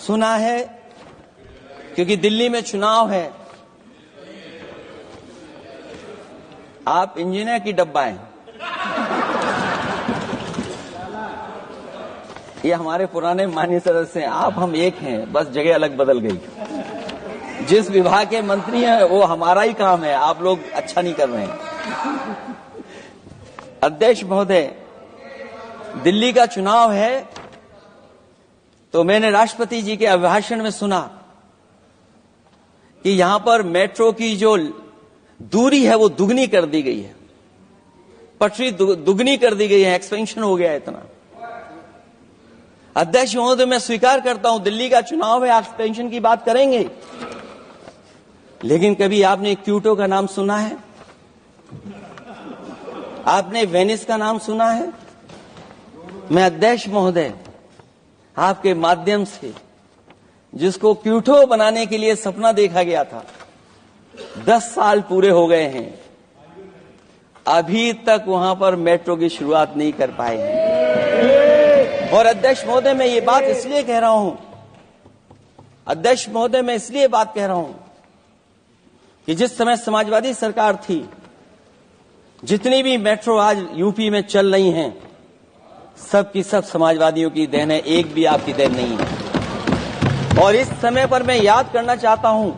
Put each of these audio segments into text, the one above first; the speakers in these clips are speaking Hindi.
सुना है, क्योंकि दिल्ली में चुनाव है। आप इंजीनियर की डब्बा हैं। ये हमारे पुराने माननीय सदस्य हैं, आप हम एक हैं, बस जगह अलग बदल गई। जिस विभाग के मंत्री हैं वो हमारा ही काम है, आप लोग अच्छा नहीं कर रहे हैं। अध्यक्ष महोदय, दिल्ली का चुनाव है तो मैंने राष्ट्रपति जी के अभिभाषण में सुना कि यहां पर मेट्रो की जो दूरी है वो दुगनी कर दी गई है, पटरी दुगनी कर दी गई है, एक्सपेंशन हो गया है इतना। अध्यक्ष महोदय, मैं स्वीकार करता हूं दिल्ली का चुनाव है, एक्सपेंशन की बात करेंगे, लेकिन कभी आपने क्यूटो का नाम सुना है? आपने वेनिस का नाम सुना है? मैं अध्यक्ष महोदय आपके माध्यम से, जिसको क्यूटो बनाने के लिए सपना देखा गया था, 10 साल पूरे हो गए हैं, अभी तक वहां पर मेट्रो की शुरुआत नहीं कर पाए हैं। और अध्यक्ष महोदय, मैं ये बात इसलिए कह रहा हूं, अध्यक्ष महोदय मैं इसलिए बात कह रहा हूं कि जिस समय समाजवादी सरकार थी, जितनी भी मेट्रो आज यूपी में चल रही हैं, सब की सब समाजवादियों की देन है, एक भी आपकी देन नहीं है। और इस समय पर मैं याद करना चाहता हूं,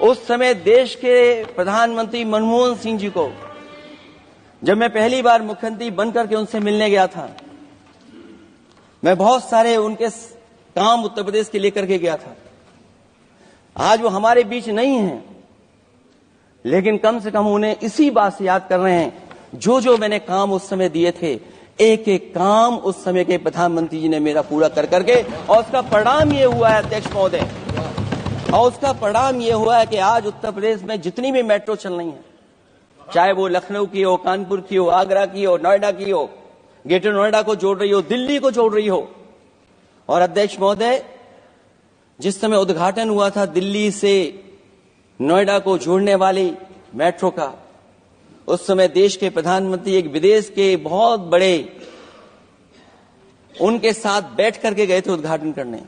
उस समय देश के प्रधानमंत्री मनमोहन सिंह जी को जब मैं पहली बार मुख्यमंत्री बनकर के उनसे मिलने गया था, मैं बहुत सारे उनके काम उत्तर प्रदेश के लेकर के गया था। आज वो हमारे बीच नहीं है, लेकिन कम से कम उन्हें इसी बात से याद कर रहे हैं, जो मैंने काम उस समय दिए थे, एक एक काम उस समय के प्रधानमंत्री जी ने मेरा पूरा कर करके, और उसका परिणाम ये हुआ है अध्यक्ष महोदय, और उसका परिणाम ये हुआ है कि आज उत्तर प्रदेश में जितनी भी मेट्रो चल रही है, चाहे वो लखनऊ की हो, कानपुर की हो, आगरा की हो, नोएडा की हो, ग्रेटर नोएडा को जोड़ रही हो, दिल्ली को जोड़ रही हो। और अध्यक्ष महोदय, जिस समय उद्घाटन हुआ था दिल्ली से नोएडा को जोड़ने वाली मेट्रो का, उस समय देश के प्रधानमंत्री एक विदेश के बहुत बड़े उनके साथ बैठ करके गए थे उद्घाटन करने।